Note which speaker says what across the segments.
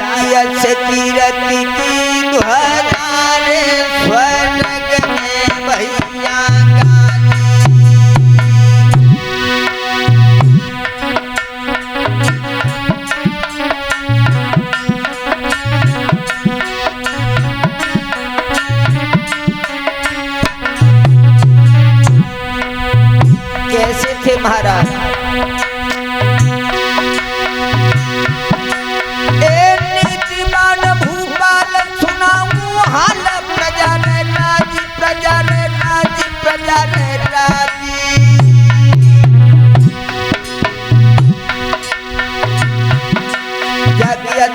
Speaker 1: जागियस कीरति की ध्वजारे स्वर्ग में भैया कैसे थे महाराज?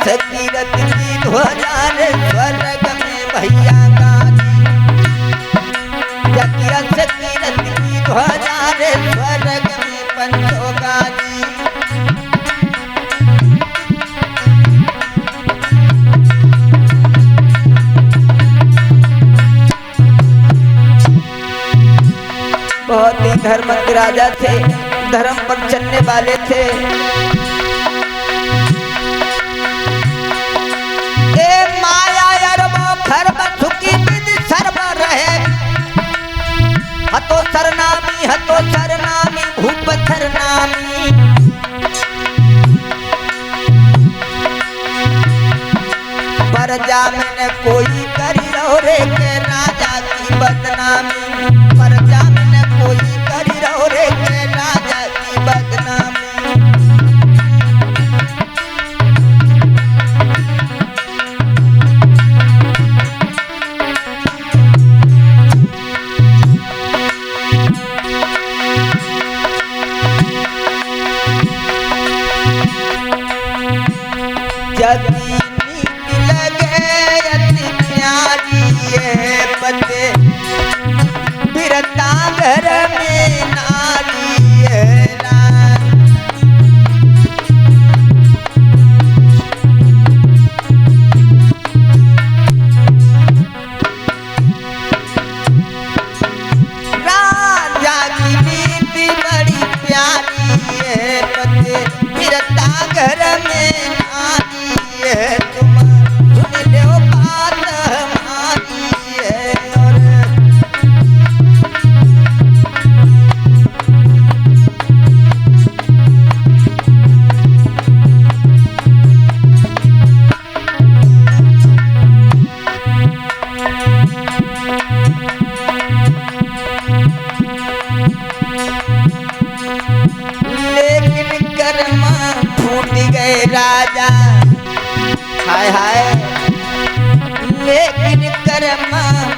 Speaker 1: कीरति की ध्वजारे स्वर्ग में भैया गाजी, कीरति की ध्वजारे स्वर्ग में पंचो गाजी। बहुत ही धर्मज्ञ राजा थे, धर्म पर चलने वाले थे। हतो सरनामी भूप सरनामी, परजा में कोई करी रहो रे के राजा की बदनामी, परजा में कोई करी रहो रे के राजा की बदनामी। जगी नीति लगे अति प्यारी है पते, बिरता घर में नारी है राजा की नीति बड़ी प्यारी है पते, बिरता घर में तुम सुन लो बात हमारी है। लेकिन कर्म फूट गए राजा, हाय हाय, लेकिन कर्म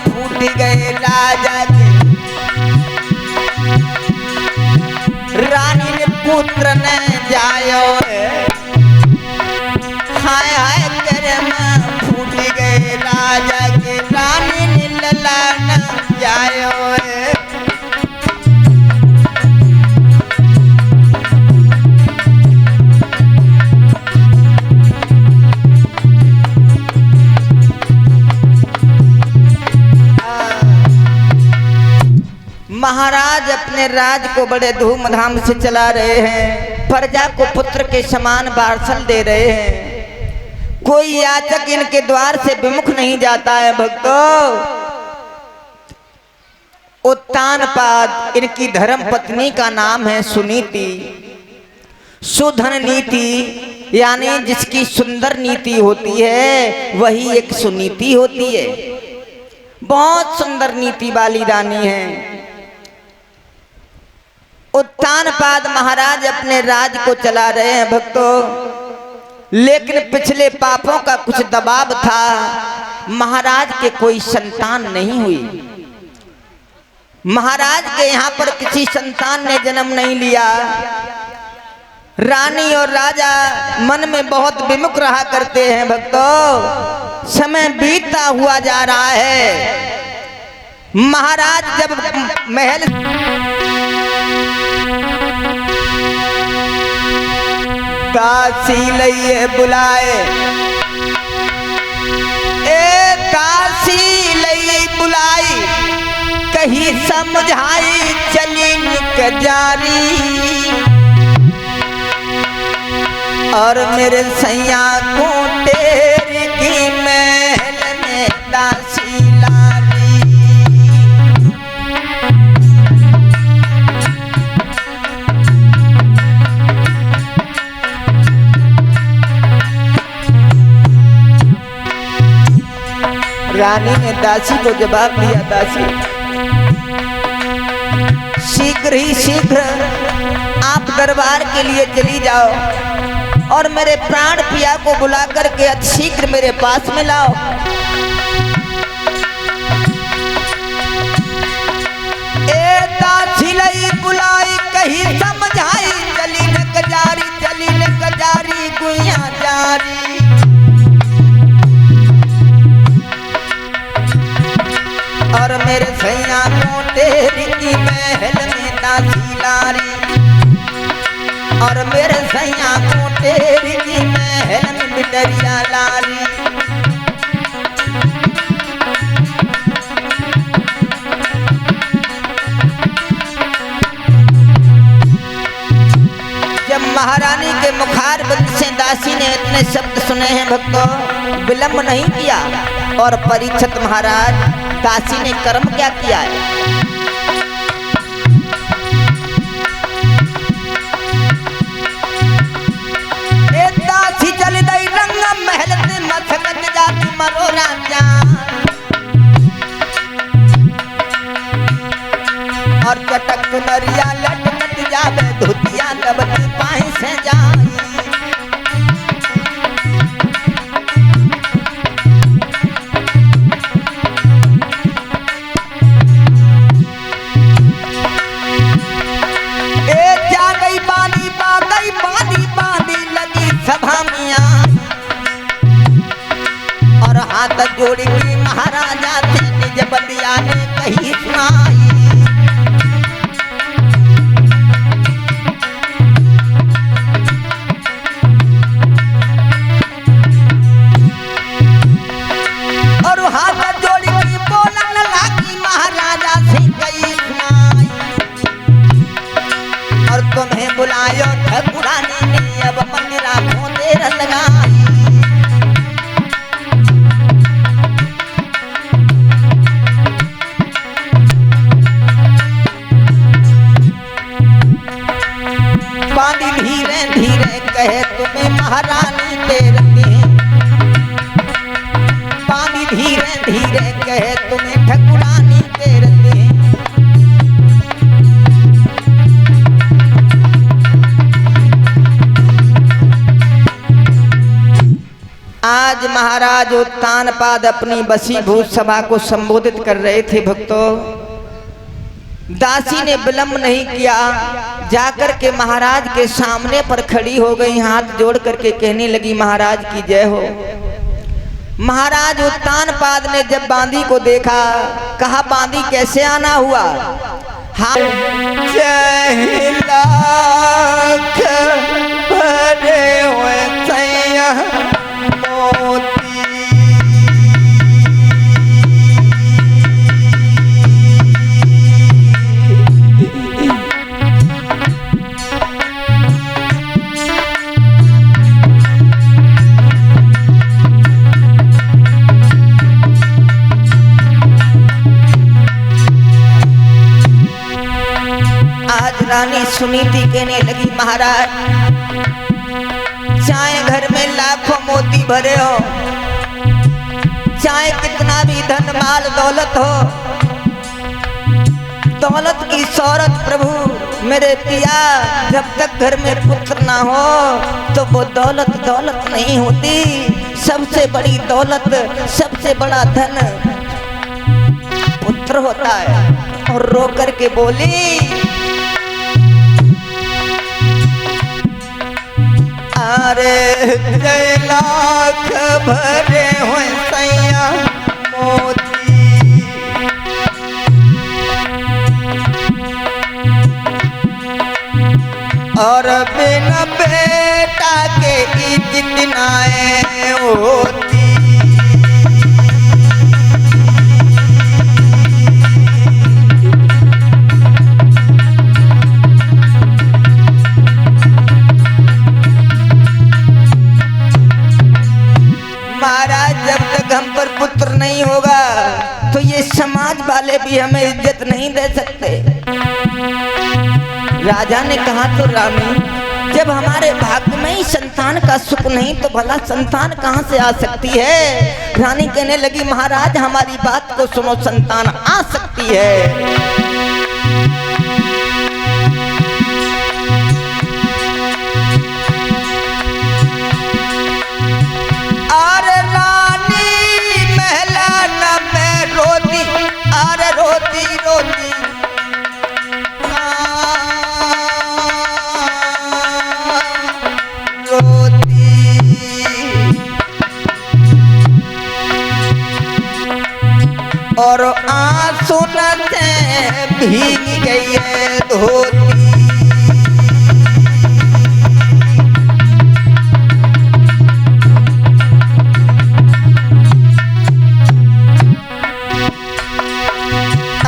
Speaker 1: फूट गए राजा के, रानी ने पुत्र न जायो, हाय हाय कर्म फूट गए राजा के, रानी ने लला न जायो। महाराज अपने राज को बड़े धूमधाम से चला रहे हैं, प्रजा को पुत्र के समान वात्सल दे रहे हैं, कोई याचक इनके द्वार से विमुख नहीं जाता है। भक्तों, उत्तानपाद इनकी धर्म पत्नी का नाम है सुनीति। सुधन नीति यानी जिसकी सुंदर नीति होती है वही एक सुनीति होती है। बहुत सुंदर नीति वाली रानी है। उत्तानपाद महाराज अपने राज को चला रहे हैं भक्तों, लेकिन पिछले पापों का कुछ दबाव था, महाराज के कोई संतान नहीं हुई। महाराज के यहाँ पर किसी संतान ने जन्म नहीं लिया। रानी और राजा मन में बहुत विमुख रहा करते हैं भक्तों। समय बीतता हुआ जा रहा है। महाराज जब महल काशी लइए बुलाए, ए काशी लइए बुलाई, कहीं समझाई चली निक जारी, और मेरे सैया कोटे रानी ने दासी को जवाब दिया, दासी शीघ्र ही शीघ्र आप दरबार के लिए चली जाओ और मेरे प्राण पिया को बुला करके अति शीघ्र मेरे पास में लाओ। ए दासी लई बुलाई कही समझाई, चली न कजारी गुइया जारी। और मेरे सैया को तेरी की महल में दासी लारी, और मेरे सैया को तेरी की महल में बिटरिया लारी। जब महारानी के मुखार बंद से दासी ने इतने शब्द सुने हैं भक्तों, विलंब नहीं किया। और परीक्षित महाराज, दासी ने कर्म क्या किया है? दासी चल गई रंग महल से मथकत जाती मरो राजा। और चटक नरिया लटकत जावे धुतिया दबती पाई से जाई। और हाथ जोड़ी की महाराजा थे निज बतिया ने कही सुनाई। और हाथ जोड़ी की बोलन लागी महाराजा से कही सुनाई। और तुम्हें बुलायो ठकुरानी ने अब मंदिरा को देर लगाई। बांधी धीरे धीरे कहे तुम्हें महारानी तेरती, बांधी धीरे धीरे कहे तुम्हें ठकुरानी तेरती। आज महाराज उत्तानपाद अपनी वशीभूत सभा को संबोधित कर रहे थे भक्तों। दासी ने विलंब नहीं किया, जाकर के महाराज के सामने पर खड़ी हो गई, हाथ जोड़ करके कहने लगी महाराज की जय हो। महाराज उत्तानपाद ने जब बांदी को देखा, कहा बांदी कैसे आना हुआ? हाँ, जय लाख भरे हुए सैया मोती। रानी सुनीति कहने लगी महाराज, चाहे घर में लाखों मोती भरे हो, चाहे कितना भी धन माल दौलत हो, दौलत की शौहरत प्रभु मेरे पिया जब तक घर में पुत्र ना हो तो वो दौलत दौलत नहीं होती। सबसे बड़ी दौलत, सबसे बड़ा धन पुत्र होता है। और रो करके बोली, अरे जय लाख भरे हुए सैया मोती। और बिना बेटा के इज्जत नाए होती। महाराज जब तक हम पर पुत्र नहीं होगा तो ये समाज वाले भी हमें इज्जत नहीं दे सकते। राजा ने कहा तो रानी जब हमारे भाग्य में ही संतान का सुख नहीं तो भला संतान कहां से आ सकती है। रानी कहने लगी महाराज हमारी बात को सुनो, संतान आ सकती है। और आंसू से भीग गई है धोती।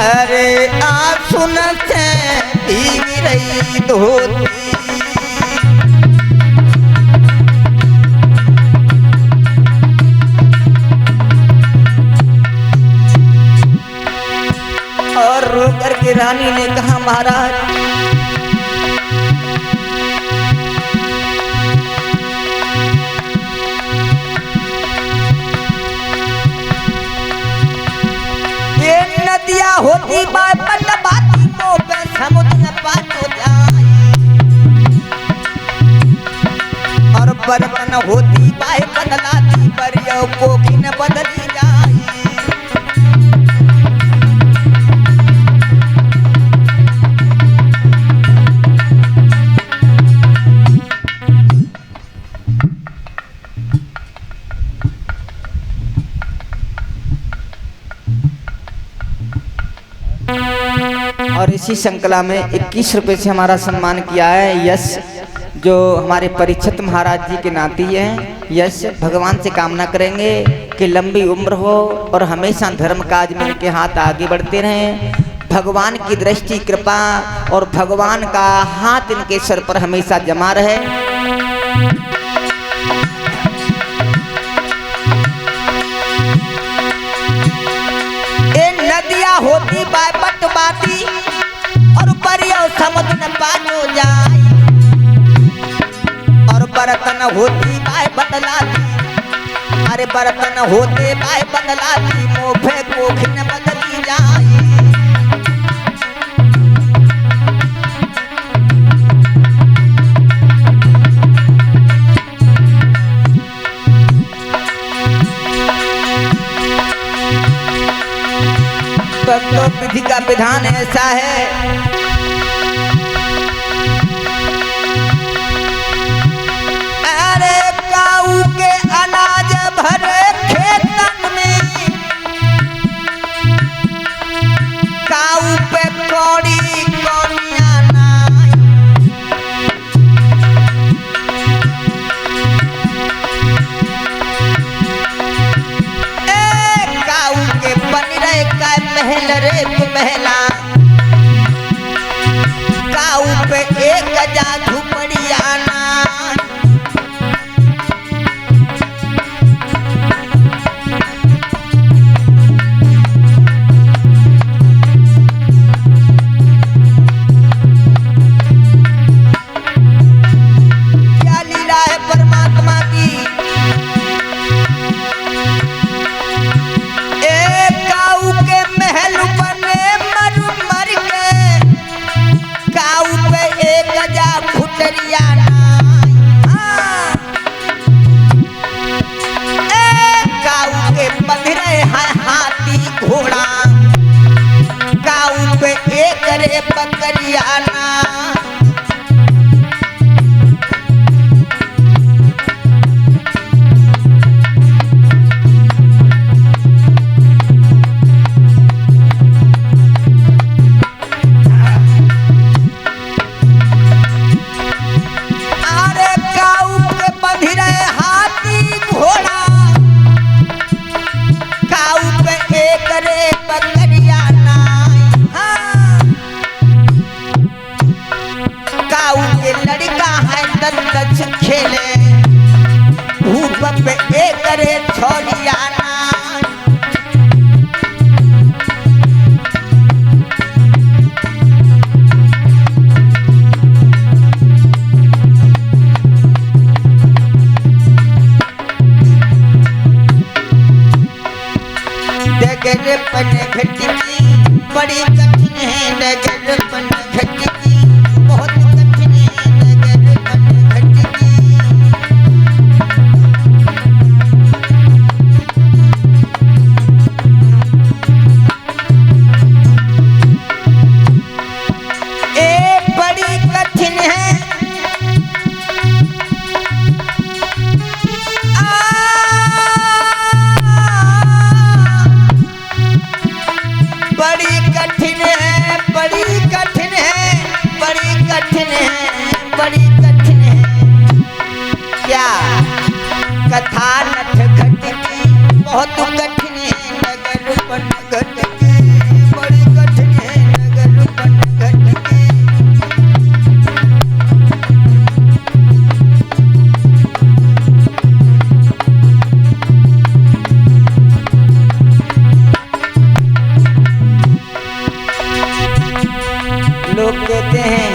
Speaker 1: अरे आंसू से भीग रही धोती। करके रानी ने कहा महाराज ये नदियां होती बाती को पे समुद्र पार हो जाए और बर्तन होती बाय बदलाती परियों को किन बदली जाए। और इसी श्रृंखला में 21 रुपए से हमारा सम्मान किया है यश, जो हमारे परीक्षित महाराज जी के नाती हैं। यश भगवान से कामना करेंगे कि लंबी उम्र हो और हमेशा धर्म काज में इनके हाथ आगे बढ़ते रहें। भगवान की दृष्टि कृपा और भगवान का हाथ इनके सर पर हमेशा जमा रहे। नदियां होती बात बाती और परियों समुद्र न पार हो जाए और बर्तन होती बाय बदलाती। अरे बर्तन होते बाय बदलाती मोफे कोख न बदली जाए। तो विधि का विधान ऐसा है अरे काऊ के अनाज भरे खेतन में काऊ पे कौड़ी कौड़ियां नाई। काऊ के बन रहे का महल रे महला काऊ पे एक जा झुपड़िया ना। क्या लीला है परमात्मा की। काऊ के महल बने मर मर के काऊ पे एक जा फुटरिया काऊ के बंधरे हैं हाथी घोड़ा काऊ पे एक रे बकरिया ना। खेले भूप पे एक रे छोड़िया ना। डगरपन घटकी बड़ी कठिन है, डगरपन घटकी बहुत कठिन है, डगरपन घटकी। ए बड़ी कठिन है, बड़ी कठिन है, बड़ी कठिन है, बड़ी कठिन है, बड़ी कठिन है। क्या कथा नठ घटकी बहुत कठिन है, डगरपन घटकी बड़ी कठिन है, डगरपन घटकी। लोग कहते हैं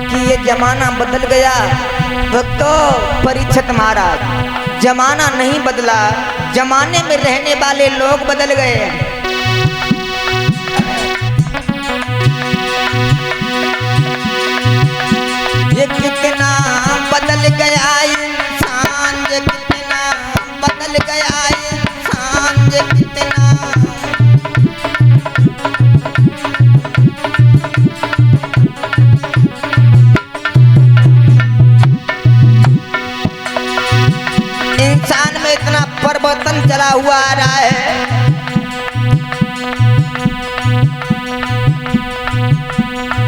Speaker 1: कि ये जमाना बदल गया। भक्तों, परीक्षित महाराज, जमाना नहीं बदला, जमाने में रहने वाले लोग बदल गए। ये कितना बदल गया इंसान, ये कितना बदल गया इंसान, ये कितना। इंसान में इतना परिवर्तन चला हुआ आ रहा है।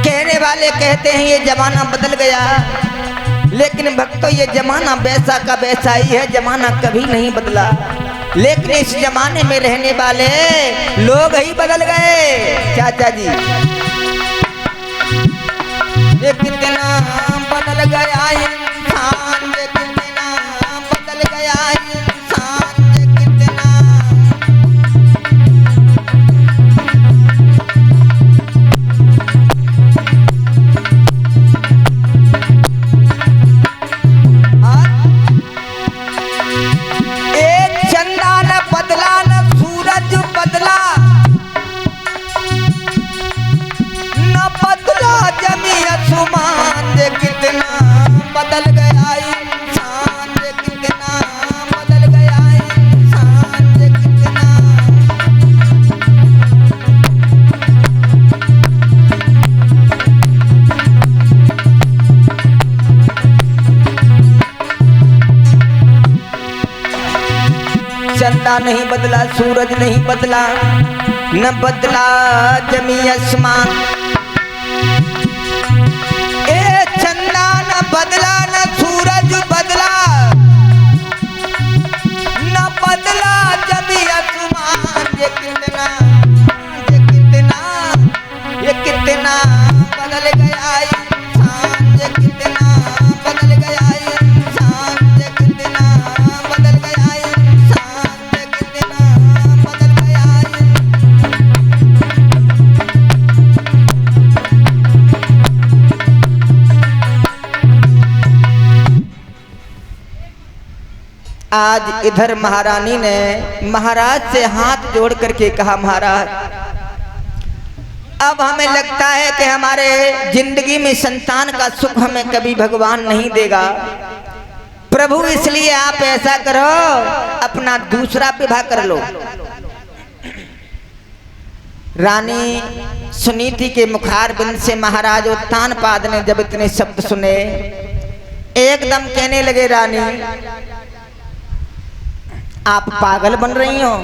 Speaker 1: कहने वाले कहते हैं ये जमाना बदल गया, लेकिन भक्तों ये जमाना वैसा का वैसा ही है, जमाना कभी नहीं बदला। लेकिन इस जमाने में रहने वाले लोग ही बदल गए। चाचा जी, ये कितना बदल गया इंसान, ये कितना बदल गया इंसान, ये कितना। एक चंदा न बदला, न सूरज बदला, न बदला जमी आसमान, ये कितना बदल गया इंसान, ये कितना बदल गया इंसान, ये कितना। चंदा नहीं बदला, सूरज नहीं बदला, न बदला जमी आसमान। ए चंदा न बदला, न सूरज बदला, न बदला जमी आसमान, ये कितना, ये कितना, ये कितना बदल गया इंसान, ये कितना बदल गया इंसान, ये कितना बदल गया इंसान, ये कितना बदल गया आज इधर महारानी ने महाराज से हाथ जोड़ करके कहा, महाराज अब हमें लगता है कि हमारे जिंदगी में संतान का सुख हमें कभी भगवान नहीं देगा। प्रभु इसलिए आप ऐसा करो, अपना दूसरा विवाह कर लो। रानी सुनीति के मुखारबिंद से महाराज उत्तानपाद ने जब इतने शब्द सुने, एकदम कहने लगे, रानी आप पागल बन रही हो।